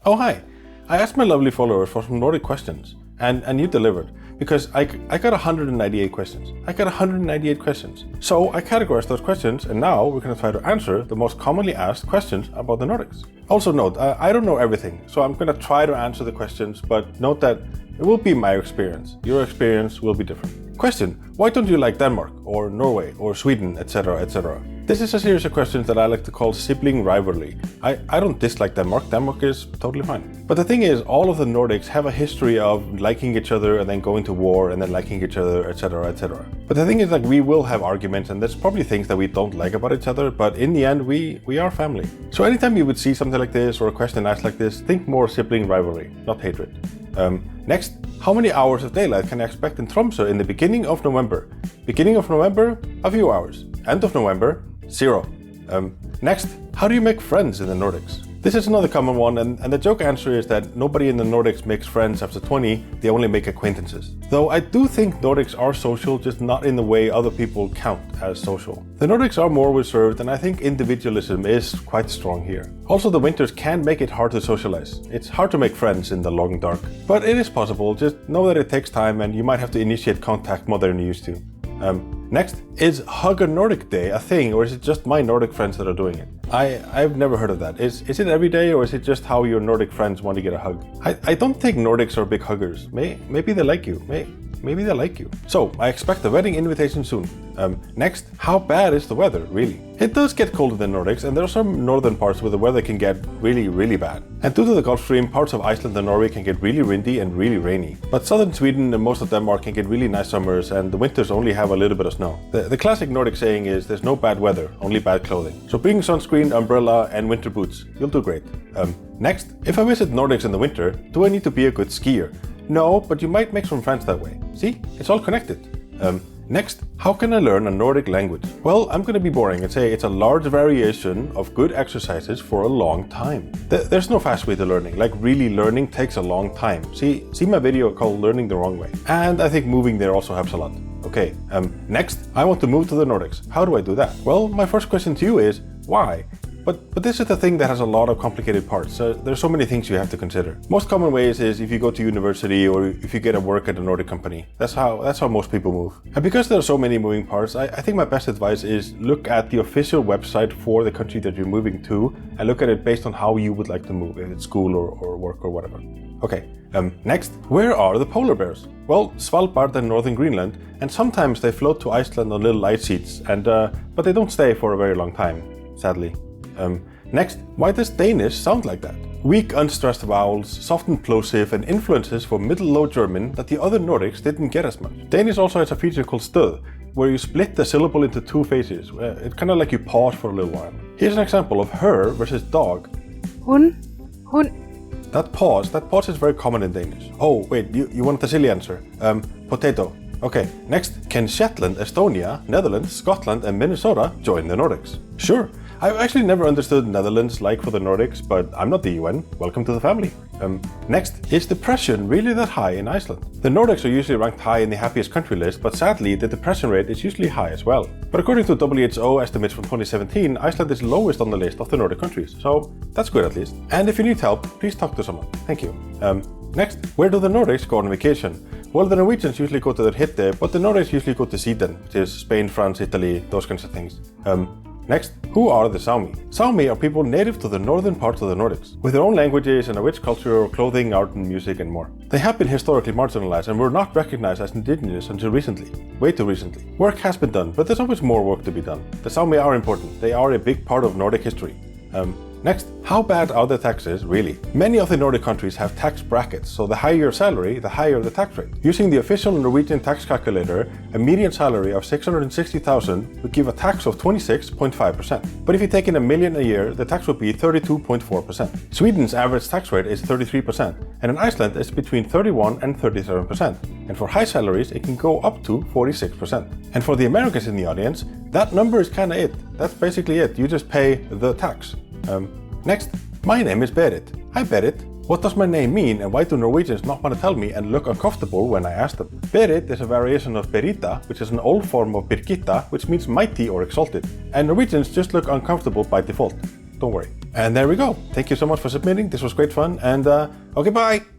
Oh hi! I asked my lovely followers for some Nordic questions, and you delivered, because I got 198 questions. I got 198 questions. So I categorized those questions, and now we're going to try to answer the most commonly asked questions about the Nordics. Also note, I don't know everything, so I'm going to try to answer the questions, but note that it will be my experience. Your experience will be different. Question: why don't you like Denmark, or Norway, or Sweden, etc., etc.? This is a series of questions that I like to call Sibling rivalry. I don't dislike Denmark. Denmark is totally fine. But the thing is, all of the Nordics have a history of liking each other and then going to war and then liking each other, etc., etc. But the thing is, like, we will have arguments, and there's probably things that we don't like about each other, but in the end, we are family. So anytime you would see something like this or a question asked like this, think more sibling rivalry, not hatred. Next, how many hours of daylight can I expect in Tromsø in the beginning of November? Beginning of November, a few hours. End of November, 0. Next, how do you make friends in the Nordics? This is another common one, and the joke answer is that nobody in the Nordics makes friends after 20, they only make acquaintances. Though I do think Nordics are social, just not in the way other people count as social. The Nordics are more reserved, and I think individualism is quite strong here. Also, the winters can make it hard to socialize. It's hard to make friends in the long dark. But it is possible, just know that it takes time and you might have to initiate contact more than you used to. Next, is Hug a Nordic Day a thing, or is it just my Nordic friends that are doing it? I've never heard of that. Is it every day, or is it just how your Nordic friends want to get a hug? I don't think Nordics are big huggers. Maybe they like you. Maybe they like you. So, I expect a wedding invitation soon. Next, how bad is the weather, really? It does get cold in the Nordics, and there are some northern parts where the weather can get really, really bad. And due to the Gulf Stream, parts of Iceland and Norway can get really windy and really rainy. But southern Sweden and most of Denmark can get really nice summers, and the winters only have a little bit of snow. The classic Nordic saying is, there's no bad weather, only bad clothing. So bring sunscreen, umbrella, and winter boots. You'll do great. Next, if I visit Nordics in the winter, do I need to be a good skier? No, but you might make some friends that way. See, it's all connected. Next, how can I learn a Nordic language? Well, I'm gonna be boring and say it's a large variation of good exercises for a long time. There's no fast way to learning, like really learning takes a long time. See my video called Learning the Wrong Way. And I think moving there also helps a lot. Okay, next, I want to move to the Nordics. How do I do that? Well, my first question to you is, why? But this is the thing that has a lot of complicated parts. There's so many things you have to consider. Most common ways is if you go to university or if you get a work at a Nordic company. That's how most people move. And because there are so many moving parts, I think my best advice is look at the official website for the country that you're moving to and look at it based on how you would like to move, if it's school or work or whatever. Okay, next, where are the polar bears? Well, Svalbard and northern Greenland, and sometimes they float to Iceland on little ice sheets, but they don't stay for a very long time, sadly. Next, why does Danish sound like that? Weak, unstressed vowels, soft and plosive, and influences from Middle Low German that the other Nordics didn't get as much. Danish also has a feature called stød, where you split the syllable into two phases. It's kind of like you pause for a little while. Here's an example of her versus dog. Hun. That pause is very common in Danish. Oh, wait, you want the silly answer? Potato. Okay, next, can Shetland, Estonia, Netherlands, Scotland, and Minnesota join the Nordics? Sure. I've actually never understood Netherlands like for the Nordics, but I'm not the UN. Welcome to the family. Next, is depression really that high in Iceland? The Nordics are usually ranked high in the happiest country list, but sadly the depression rate is usually high as well. But according to WHO estimates from 2017, Iceland is lowest on the list of the Nordic countries, so that's good at least. And if you need help, please talk to someone. Thank you. Next, where do the Nordics go on vacation? Well, the Norwegians usually go to their hytte, but the Nordics usually go to Sibling, which is Spain, France, Italy, those kinds of things. Next, who are the Sami? Sami are people native to the northern parts of the Nordics, with their own languages and a rich culture, clothing, art and music and more. They have been historically marginalized and were not recognized as indigenous until recently, way too recently. Work has been done, but there's always more work to be done. The Sami are important, they are a big part of Nordic history. Next, how bad are the taxes really? Many of the Nordic countries have tax brackets, so the higher your salary, the higher the tax rate. Using the official Norwegian tax calculator, a median salary of 660,000 would give a tax of 26.5%. But if you take in $1 million a year, the tax would be 32.4%. Sweden's average tax rate is 33%, and in Iceland it's between 31 and 37%. And for high salaries, it can go up to 46%. And for the Americans in the audience, that number is kinda it. That's basically it. You just pay the tax. Next, my name is Berit. Hi Berit. What does my name mean and why do Norwegians not want to tell me and look uncomfortable when I ask them? Berit is a variation of Berita, which is an old form of Birgitta, which means mighty or exalted. And Norwegians just look uncomfortable by default. Don't worry. And there we go. Thank you so much for submitting. This was great fun. And okay, bye.